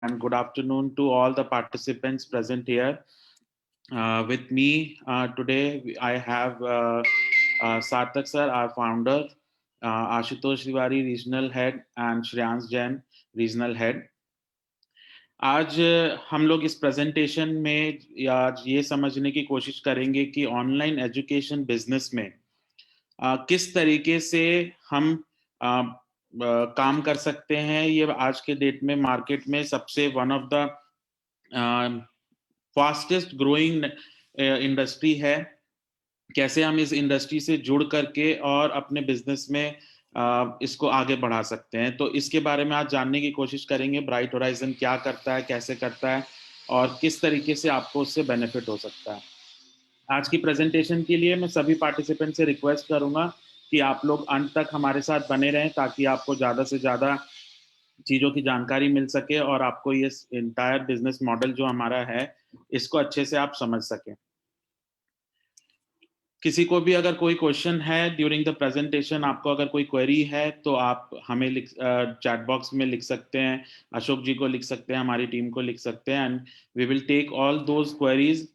and good afternoon to all the participants present here. With me today, I have Sarthak sir, our founder, Ashutosh Tiwari, regional head, and Shreyans Jain, regional head. आज हम लोग इस presentation में आज ये समझने की कोशिश करेंगे कि ऑनलाइन एजुकेशन बिजनेस में किस तरीके से हम काम कर सकते हैं। ये आज के डेट में मार्केट में सबसे one of the fastest growing industry है। कैसे हम इस इंडस्ट्री से जुड़ करके और अपने बिजनेस में इसको आगे बढ़ा सकते हैं, तो इसके बारे में आज जानने की कोशिश करेंगे। ब्राइट होराइजन क्या करता है, कैसे करता है और किस तरीके से आपको उससे बेनिफिट हो सकता है। आज की प्रेजेंटेशन के लिए मैं सभी पार्टिसिपेंट से रिक्वेस्ट करूंगा कि आप लोग अंत तक हमारे साथ बने रहें, ताकि आपको ज़्यादा से ज़्यादा चीज़ों की जानकारी मिल सके और आपको ये इंटायर बिजनेस मॉडल जो हमारा है इसको अच्छे से आप समझ सकें। किसी को भी अगर कोई क्वेश्चन है ड्यूरिंग द प्रेजेंटेशन, आपको अगर कोई क्वेरी है तो आप हमें चैट बॉक्स में लिख सकते हैं, अशोक जी को लिख सकते हैं, हमारी टीम को लिख सकते हैं, and we will take all those queries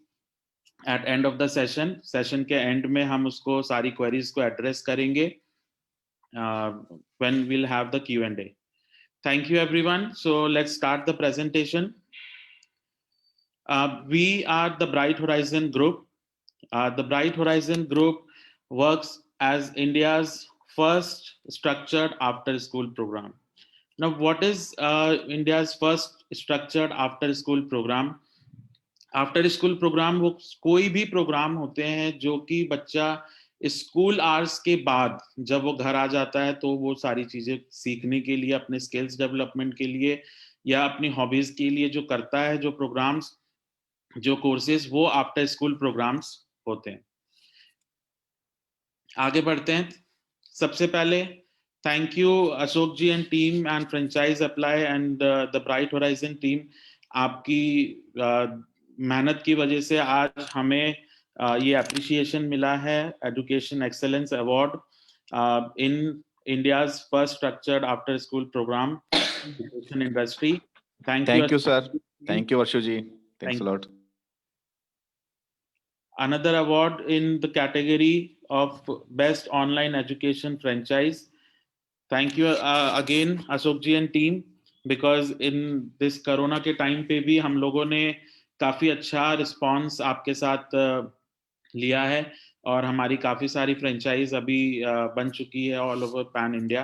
at end of the session के एंड में हम उसको सारी क्वेरीज को एड्रेस करेंगे when we'll have the Q&A. Thank you everyone. So let's start the presentation. We are the Bright Horizon Group. The Bright Horizon Group works as India's first structured after-school program. Now, what is India's first structured after-school program? After-school program वो कोई भी programme होते हैं जो कि बच्चा school hours के बाद जब वो घर आ जाता है तो वो सारी चीजें सीखने के लिए, अपने स्किल्स डेवलपमेंट के लिए या अपनी हॉबीज के लिए जो करता है, जो प्रोग्राम्स, जो कोर्सेज, वो आफ्टर स्कूल प्रोग्राम्स होते हैं। आगे बढ़ते हैं। सबसे पहले thank you Ashok ji and team and franchise apply and the bright horizon team. आपकी मेहनत की वजह से आज हमें ये अप्रिसिएशन मिला है, education excellence award in India's first structured after school program education industry. Thank you, sir. Thank you, Varshu ji. Thanks a lot. Another award in the category of best online education franchise. Thank you again Ashok ji and team, because in this corona के time पे भी हम लोगों ने काफी अच्छा response आपके साथ लिया है और हमारी काफी सारी फ्रेंचाइज अभी बन चुकी है all over pan India.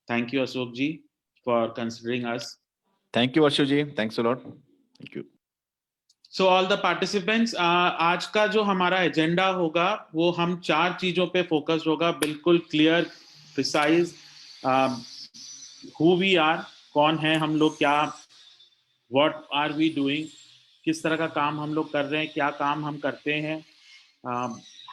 Thank you Ashok ji for considering us. Thank you, Varshu ji. Thanks a lot. Thank you. So all the participants, आज का जो हमारा एजेंडा होगा वो हम 4 चीजों पे फोकस होगा, बिल्कुल clear, precise. Who we are, कौन है हम लोग, क्या, व्हाट आर वी डूइंग, किस तरह का काम हम लोग कर रहे हैं, क्या काम हम करते हैं,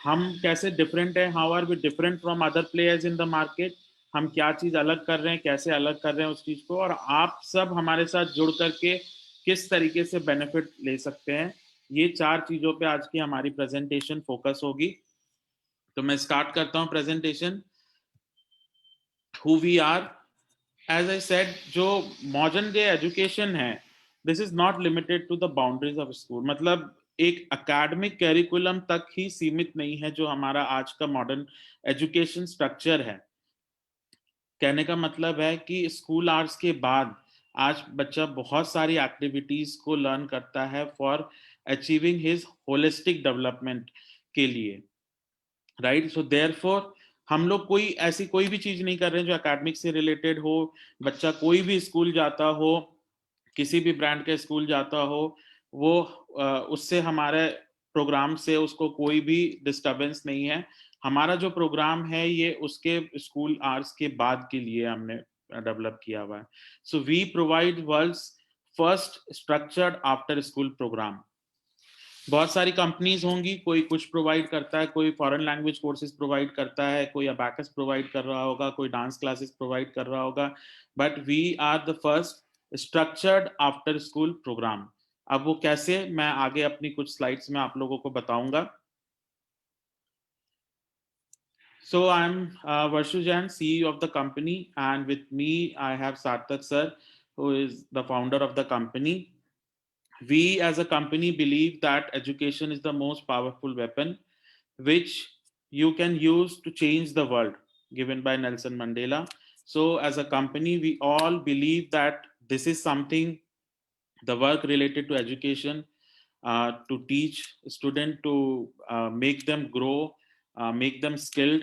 हम कैसे डिफरेंट है, how are we different from other players in the market, हम क्या चीज़ अलग कर रहे हैं, कैसे अलग कर रहे हैं उस चीज़ को, और आप सब हमारे साथ जुड़ करके किस तरीके से बेनिफिट ले सकते हैं। ये 4 चीज़ों पे आज की हमारी प्रेजेंटेशन फोकस होगी। तो मैं स्टार्ट करता हूँ presentation. Who we are, as I said, जो मॉडर्न डे एजुकेशन है, this is not limited to the boundaries of school. मतलब एक एकेडमिक कैरिकुलम तक ही सीमित नहीं है जो हमारा आज का मॉडर्न एजुकेशन स्ट्रक्चर है। कहने का मतलब है कि स्कूल आवर्स के बाद आज बच्चा बहुत सारी एक्टिविटीज को लर्न करता है for achieving his holistic development के लिए, राइट। सो देयरफॉर हम लोग कोई ऐसी कोई भी चीज नहीं कर रहे हैं जो एकेडमिक से रिलेटेड हो। बच्चा कोई भी स्कूल जाता हो, किसी भी ब्रांड के स्कूल जाता हो, वो उससे हमारे प्रोग्राम से उसको कोई भी डिस्टरबेंस नहीं है। हमारा जो प्रोग्राम है ये उसके स्कूल आवर्स के बाद के लिए हमने डेवलप किया हुआ है। So we provide world's first structured after school program. बहुत सारी कंपनीज होंगी, कोई कुछ प्रोवाइड करता है, कोई फॉरेन लैंग्वेज कोर्सेज प्रोवाइड करता है, कोई अबैकस प्रोवाइड कर रहा होगा, कोई डांस क्लासेस प्रोवाइड कर रहा होगा, but we are the first structured after school program. अब वो कैसे, मैं आगे अपनी कुछ स्लाइड्स में आप लोगों को बताऊंगा। So I'm Varshu Jain, CEO of the company, and with me I have Sarthak sir, who is the founder of the company. We as a company believe that education is the most powerful weapon which you can use to change the world, given by Nelson Mandela. So as a company, we all believe that this is something, the work related to education, to teach student, to make them grow, make them skilled,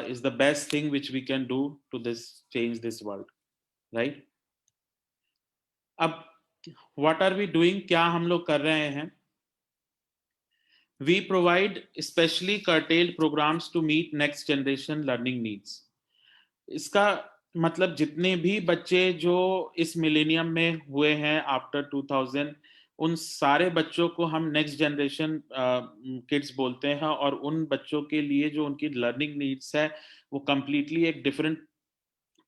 is the best thing which we can do to this change this world, right? अब what are we doing, क्या हम लोग कर रहे हैं? We provide specially curtailed programs to meet next generation learning needs. इसका मतलब जितने भी बच्चे जो इस मिलेनियम में हुए हैं आफ्टर 2000, उन सारे बच्चों को हम नेक्स्ट जनरेशन किड्स बोलते हैं, और उन बच्चों के लिए जो उनकी लर्निंग नीड्स है वो कंप्लीटली एक डिफरेंट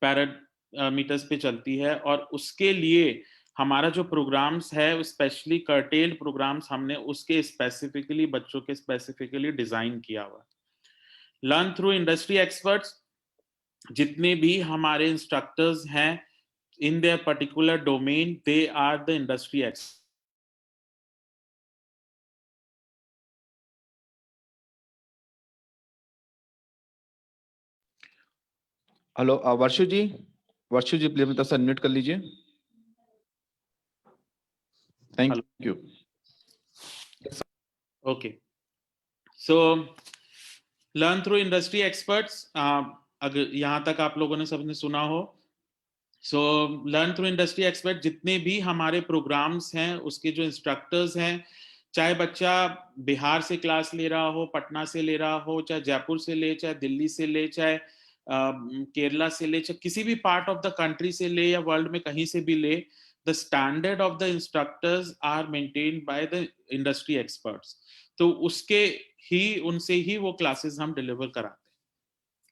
पैरामीटर्स पे चलती है, और उसके लिए हमारा जो प्रोग्राम्स है स्पेशली कर्टेल्ड प्रोग्राम्स हमने उसके स्पेसिफिकली बच्चों के स्पेसिफिकली डिजाइन किया हुआ। लर्न थ्रू इंडस्ट्री एक्सपर्ट्स, जितने भी हमारे इंस्ट्रक्टर्स हैं in their particular domain, they are the industry experts. Hello Varshu ji, please मतलब सर अनम्यूट कर लीजिए। Thank you. Okay, so learn through industry experts, अगर यहाँ तक आप लोगों ने सबने सुना हो, so learn through industry expert, जितने भी हमारे प्रोग्राम्स हैं उसके जो इंस्ट्रक्टर्स हैं, चाहे बच्चा बिहार से क्लास ले रहा हो, पटना से ले रहा हो, चाहे जयपुर से ले, चाहे दिल्ली से ले, चाहे केरला से ले, चाहे किसी भी पार्ट ऑफ द कंट्री से ले या वर्ल्ड में कहीं से भी ले, the standard of the instructors are maintained by the industry experts. तो उसके ही उनसे ही वो क्लासेस हम डिलीवर कराते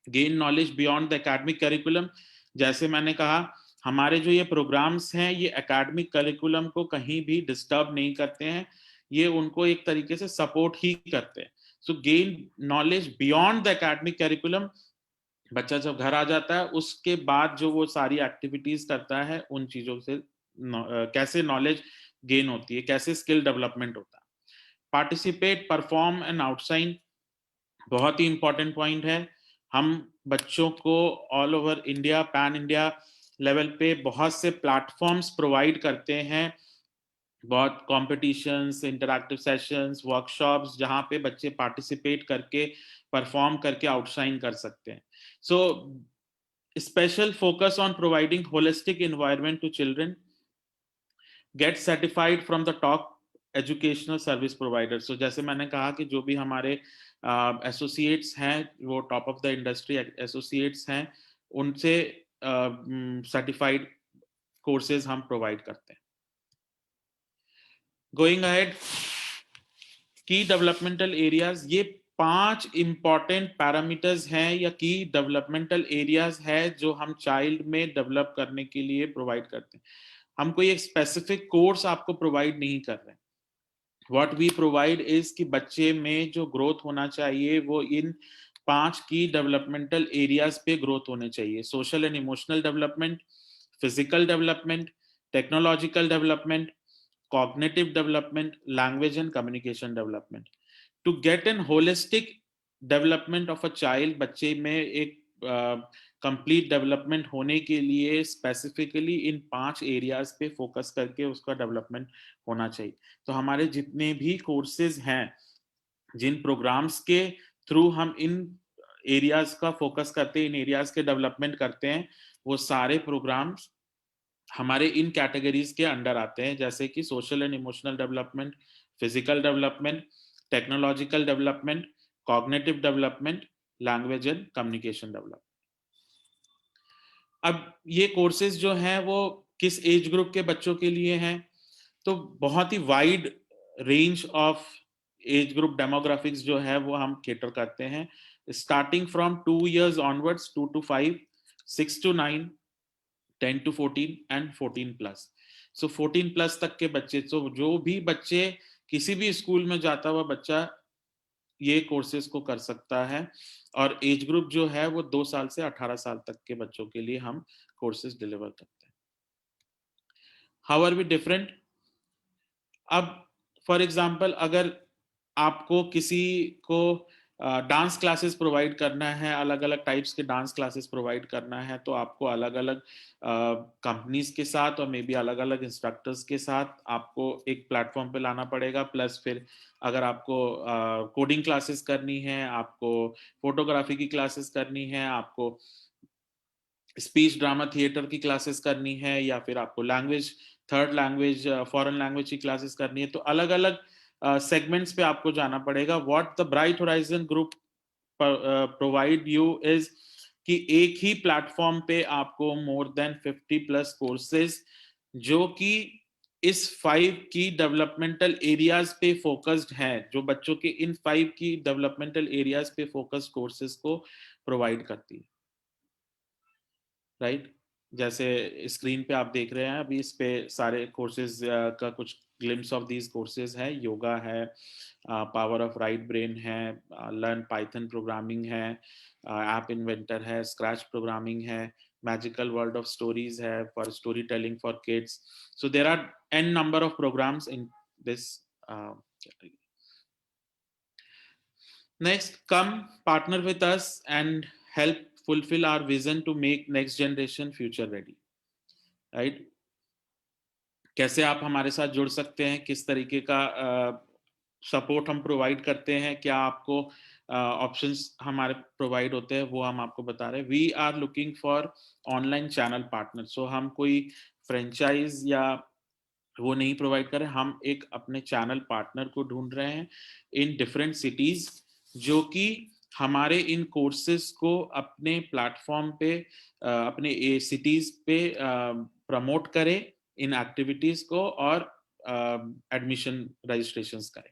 हैं। Gain knowledge beyond the academic curriculum, जैसे मैंने कहा हमारे जो ये प्रोग्राम्स हैं ये एकेडमिक करिकुलम को कहीं भी डिस्टर्ब नहीं करते हैं, ये उनको एक तरीके से सपोर्ट ही करते हैं। So gain knowledge beyond the academic curriculum, बच्चा जब घर आ जाता है उसके बाद जो वो सारी एक्टिविटीज करता है उन चीजों से कैसे नॉलेज गेन होती है, कैसे स्किल डेवलपमेंट होता है। पार्टिसिपेट, परफॉर्म एंड आउटसाइन, बहुत ही इंपॉर्टेंट पॉइंट है। हम बच्चों को all over India, pan India level पे बहुत से प्लेटफॉर्म्स प्रोवाइड करते हैं, बहुत कॉम्पिटिशन्स, इंटरैक्टिव सेशंस, वर्कशॉप्स, जहाँ पे बच्चे पार्टिसिपेट करके परफॉर्म करके आउटशाइन कर सकते हैं। So special focus on providing holistic environment to children, get certified from the top educational service provider. So जैसे मैंने कहा कि जो भी हमारे एसोसिएट्स हैं वो top of the industry associates हैं, उनसे सर्टिफाइड कोर्सेज हम प्रोवाइड करते हैं। गोइंग अहेड, की डेवलपमेंटल एरियाज, ये 5 इंपॉर्टेंट पैरामीटर्स हैं या की डेवलपमेंटल एरियाज है जो हम चाइल्ड में डेवलप करने के लिए प्रोवाइड करते हैं। हम कोई एक स्पेसिफिक कोर्स आपको प्रोवाइड नहीं कर रहे हैं। व्हाट वी प्रोवाइड इज कि बच्चे में जो ग्रोथ होना चाहिए वो इन 5 की डेवलपमेंटल एरियाज पे ग्रोथ होने चाहिए। Social and emotional development, physical development, technological development, cognitive development, language and communication development. To get an holistic development of a child, बच्चे में एक complete development होने के लिए specifically इन 5 areas पे focus करके उसका development होना चाहिए। तो हमारे जितने भी courses हैं, जिन programs के through हम इन areas का focus करते हैं, इन areas के development करते हैं, वो सारे programs हमारे इन कैटेगरीज के अंडर आते हैं, जैसे कि social and emotional development, physical development, technological development, cognitive development, language and communication development. अब ये कोर्सेज जो हैं वो किस एज ग्रुप के बच्चों के लिए हैं? तो बहुत ही wide range of age group demographics जो है वो हम केटर करते हैं, starting from 2 years onwards, 2 to 5, 6 to 9, 10 to 14 and 14 plus. So 14 plus तक के बच्चे, तो जो भी बच्चे किसी भी स्कूल में जाता हुआ बच्चा ये कोर्सेज को कर सकता है, और एज ग्रुप जो है वो 2 साल से 18 साल तक के बच्चों के लिए हम कोर्सेज डिलीवर करते हैं। How are we different? अब फॉर एग्जांपल अगर आपको किसी को डांस क्लासेस प्रोवाइड करना है, अलग अलग टाइप्स के डांस क्लासेस प्रोवाइड करना है, तो आपको अलग अलग कंपनीज के साथ और मे बी अलग अलग इंस्ट्रक्टर्स के साथ आपको एक प्लेटफॉर्म पे लाना पड़ेगा। प्लस फिर अगर आपको कोडिंग क्लासेस करनी है, आपको फोटोग्राफी की क्लासेस करनी है, आपको स्पीच ड्रामा थिएटर की क्लासेस करनी है, या फिर आपको language, third language, foreign language की क्लासेस करनी है, तो अलग अलग सेगमेंट्स पे आपको जाना पड़ेगा। What the bright horizon group provide you is कि एक ही प्लेटफॉर्म पे आपको मोर देन 50 प्लस कोर्सेज, जो कि इस 5 की डेवलपमेंटल एरियाज पे फोकस्ड है, जो बच्चों के इन 5 की डेवलपमेंटल एरियाज पे फोकस्ड कोर्सेज को प्रोवाइड करती है। राइट? जैसे स्क्रीन पे आप देख रहे हैं अभी, इस पे सारे कोर्सेज का कुछ ग्लिम्स ऑफ दीज कोर्सेज है। योगा है, पावर ऑफ राइट ब्रेन है, लर्न पाइथन प्रोग्रामिंग है, ऐप इन्वेंटर है, स्क्रैच प्रोग्रामिंग है, मैजिकल वर्ल्ड ऑफ स्टोरीज है for story telling for kids. So there are n number of programs in this category. Next, come partner with us and help fulfill our vision to make next generation future ready. Right? कैसे आप हमारे साथ जुड़ सकते हैं, किस तरीके का सपोर्ट हम प्रोवाइड करते हैं, क्या आपको ऑप्शंस हमारे प्रोवाइड होते हैं, वो हम आपको बता रहे हैं। We are looking for online channel partner. So हम कोई फ्रेंचाइज या वो नहीं प्रोवाइड कर रहे, हम एक अपने चैनल पार्टनर को ढूंढ रहे हैं इन डिफरेंट सिटीज, जो कि हमारे इन कोर्सेज को अपने प्लेटफॉर्म पे, अपने सिटीज पे प्रमोट करे इन एक्टिविटीज को, और एडमिशन रजिस्ट्रेशंस करें।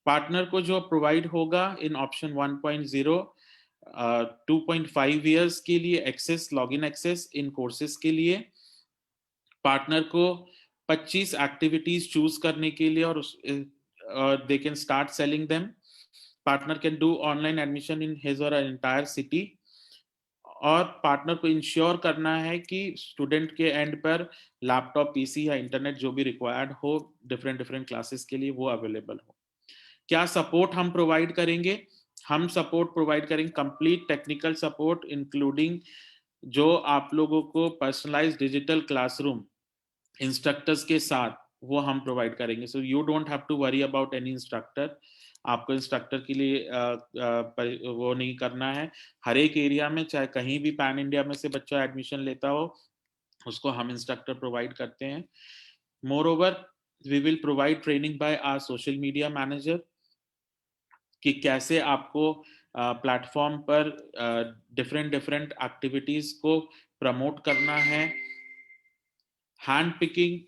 पार्टनर को जो प्रोवाइड होगा इन ऑप्शन 1.0, 2.5 ईयर्स के लिए एक्सेस, लॉगिन एक्सेस इन कोर्सेज के लिए। पार्टनर को 25 एक्टिविटीज चूज करने के लिए, और they can start selling them. Partner can do online admission in his और एंटायर सिटी। और पार्टनर को इंश्योर करना है कि स्टूडेंट के एंड पर लैपटॉप, पीसी या इंटरनेट जो भी रिक्वायर्ड हो डिफरेंट डिफरेंट क्लासेस के लिए, वो अवेलेबल हो। क्या सपोर्ट हम प्रोवाइड करेंगे? हम सपोर्ट प्रोवाइड करेंगे कंप्लीट टेक्निकल सपोर्ट, इंक्लूडिंग जो आप लोगों को पर्सनलाइज्ड डिजिटल क्लासरूम इंस्ट्रक्टर्स के साथ, वो हम प्रोवाइड करेंगे। So you don't have to worry about any instructor. आपको इंस्ट्रक्टर के लिए वो नहीं करना है। हर एक एरिया में, चाहे कहीं भी पैन इंडिया में से बच्चा एडमिशन लेता हो, उसको हम इंस्ट्रक्टर प्रोवाइड करते हैं। Moreover, we will provide training by our social media manager कि कैसे आपको प्लेटफॉर्म पर डिफरेंट डिफरेंट एक्टिविटीज को प्रमोट करना है। Hand picking,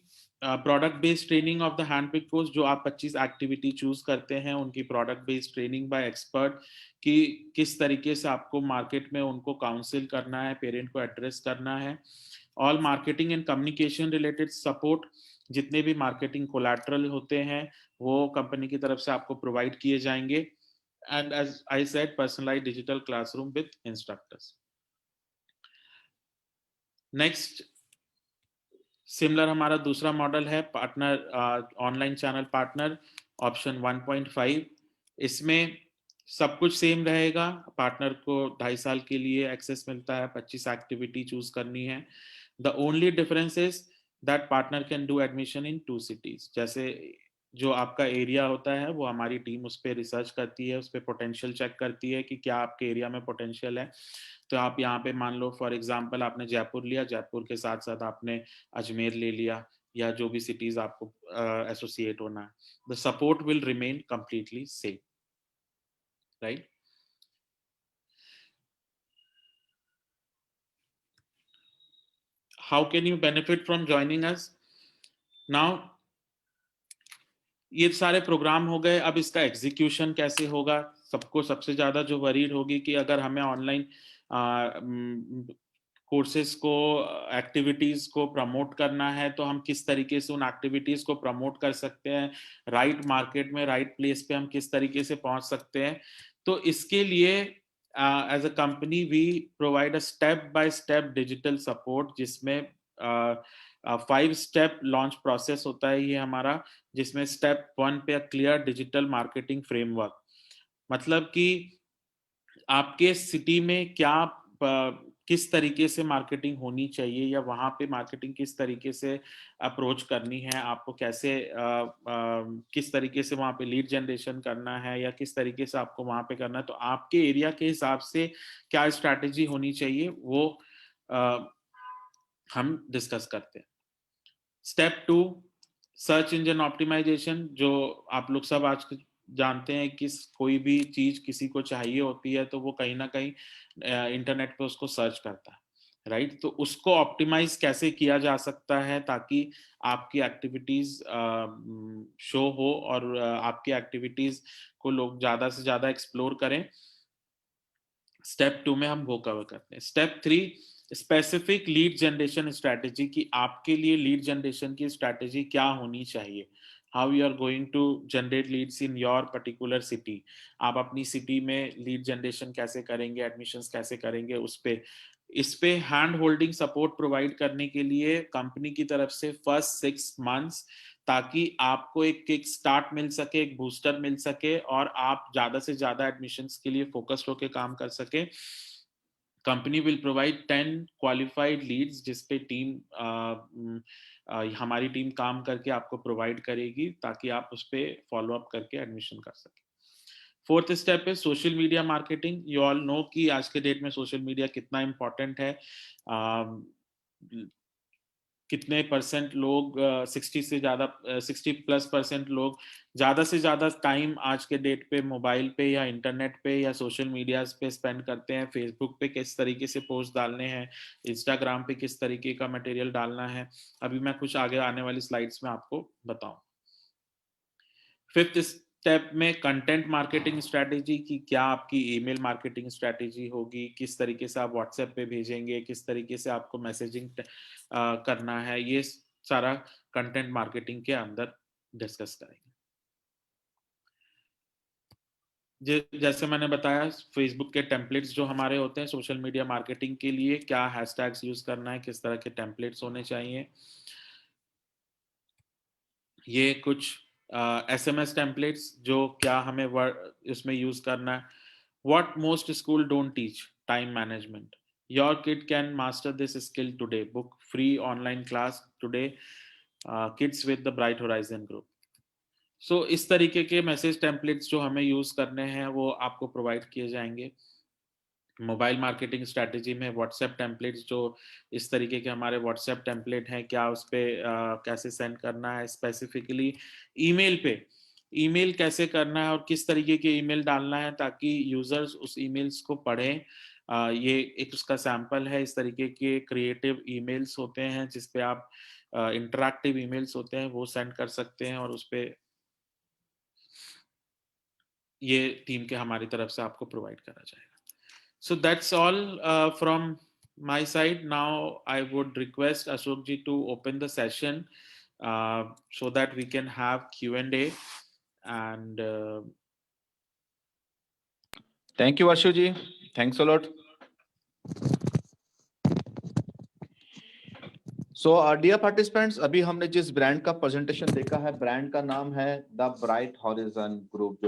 product based training of the hand pick course, जो आप 25 एक्टिविटी चूज करते हैं, उनकी product based training by expert कि किस तरीके से आपको मार्केट में उनको काउंसिल करना है, पेरेंट को एड्रेस करना है। All marketing and communication related support, जितने भी मार्केटिंग कोलैटरल होते हैं, वो कंपनी की तरफ से आपको प्रोवाइड किए जाएंगे। And as I said, personalised digital classroom with instructors. Next, similar हमारा दूसरा मॉडल है partner, online channel partner, option 1.5। इसमें सब कुछ सेम रहेगा। पार्टनर को 2.5 साल के लिए एक्सेस मिलता है, 25 एक्टिविटी चूज करनी है। The only difference is that partner can do admission in 2 cities. जैसे जो आपका एरिया होता है, वो हमारी टीम उस पर रिसर्च करती है, उस पर पोटेंशियल चेक करती है कि क्या आपके एरिया में पोटेंशियल है। तो आप यहाँ पे मान लो फॉर एग्जांपल आपने जयपुर लिया, जयपुर के साथ साथ आपने अजमेर ले लिया, या जो भी सिटीज आपको एसोसिएट होना है, the support will remain completely same. Right? How can you benefit from joining us? Now ये सारे प्रोग्राम हो गए, अब इसका एग्जीक्यूशन कैसे होगा? सबको सबसे ज्यादा जो वरीड होगी कि अगर हमें ऑनलाइन कोर्सेज को, एक्टिविटीज को प्रमोट करना है, तो हम किस तरीके से उन एक्टिविटीज को प्रमोट कर सकते हैं, राइट मार्केट में, राइट प्लेस पे हम किस तरीके से पहुंच सकते हैं। तो इसके लिए as a company we provide a step by step digital support, जिसमें 5 स्टेप लॉन्च प्रोसेस होता है ये हमारा, जिसमें स्टेप 1 पे क्लियर डिजिटल मार्केटिंग फ्रेमवर्क, मतलब कि आपके सिटी में क्या किस तरीके से मार्केटिंग होनी चाहिए, या वहाँ पे मार्केटिंग किस तरीके से अप्रोच करनी है, आपको कैसे किस तरीके से वहाँ पे लीड जनरेशन करना है, या किस तरीके से आपको वहाँ पे करना है, तो आपके एरिया के हिसाब से क्या स्ट्रैटेजी होनी चाहिए, वो हम डिस्कस करते हैं। स्टेप 2, सर्च इंजन ऑप्टिमाइजेशन, जो आप लोग सब आज जानते हैं कि कोई भी चीज किसी को चाहिए होती है तो वो कहीं ना कहीं इंटरनेट पे उसको सर्च करता है, राइट? तो उसको ऑप्टिमाइज कैसे किया जा सकता है ताकि आपकी एक्टिविटीज शो हो और आपकी एक्टिविटीज को लोग ज्यादा से ज्यादा एक्सप्लोर करें। स्टेप 2 में हम वो कवर करते हैं। Step 3, specific lead generation strategy, कि आपके लिए लीड जनरेशन की स्ट्रैटेजी क्या होनी चाहिए, how you are going to generate leads in your particular city. आप अपनी सिटी में लीड जनरेशन कैसे करेंगे, एडमिशंस कैसे करेंगे, इस पे हैंड होल्डिंग सपोर्ट प्रोवाइड करने के लिए कंपनी की तरफ से फर्स्ट 6 मंथ्स, ताकि आपको एक किक स्टार्ट मिल सके, एक बूस्टर मिल सके और आप ज्यादा से ज्यादा एडमिशंस के लिए फोकस्ड होकर काम कर सके। Company will provide 10 qualified leads, जिसपे हमारी टीम काम करके आपको प्रोवाइड करेगी ताकि आप उस पर फॉलो अप करके एडमिशन कर सके। फोर्थ स्टेप है social media marketing. You all know कि आज के डेट में सोशल मीडिया कितना इम्पोर्टेंट है। कितने परसेंट लोग 60 से ज्यादा 60+ % लोग ज्यादा से ज्यादा टाइम आज के डेट पे मोबाइल पे या इंटरनेट पे या सोशल मीडिया पे स्पेंड करते हैं। फेसबुक पे किस तरीके से पोस्ट डालने हैं, इंस्टाग्राम पे किस तरीके का मटेरियल डालना है, अभी मैं कुछ आगे आने वाली स्लाइड्स में आपको बताऊं। फिफ्थ स्टेप में कंटेंट मार्केटिंग स्ट्रैटेजी, की क्या आपकी ईमेल मार्केटिंग स्ट्रैटेजी होगी, किस तरीके से आप व्हाट्सएप पे भेजेंगे, किस तरीके से आपको मैसेजिंग करना है, ये सारा कंटेंट मार्केटिंग के अंदर डिस्कस करेंगे। जैसे मैंने बताया, फेसबुक के टेम्पलेट्स जो हमारे होते हैं सोशल मीडिया मार्केटिंग के लिए, क्या हैशटैग्स यूज करना है, किस तरह के टेम्पलेट्स होने चाहिए। ये कुछ SMS टेम्पलेट्स जो क्या हमें इसमें यूज करना है। What most school don't teach: time management. Your kid can master this skill today. Book free online class today. Kids with the Bright Horizon Group. So इस तरीके के मैसेज टेम्पलेट्स जो हमें यूज करने हैं वो आपको प्रोवाइड किए जाएंगे। मोबाइल मार्केटिंग स्ट्रैटेजी में व्हाट्सएप टेम्पलेट्स, जो इस तरीके के हमारे व्हाट्सएप टेम्पलेट हैं, क्या उस पर कैसे सेंड करना है। स्पेसिफिकली ईमेल पे ईमेल कैसे करना है और किस तरीके के ईमेल डालना है ताकि यूजर्स उस ईमेल्स को पढ़ें। ये एक उसका सैंपल है। इस तरीके के क्रिएटिव ईमेल्स होते हैं जिसपे आप इंटरैक्टिव ईमेल्स होते हैं वो सेंड कर सकते हैं और उस पे ये टीम के हमारी तरफ से आपको प्रोवाइड करा जाएगा। So that's all from my side. Now I would request Ashok ji to open the session so that we can have Q&A. And Thank you, Varshu ji. Thanks a lot. So, dear participants, अभी हमने जिस brand का presentation देखा है, brand का नाम है the bright horizon group.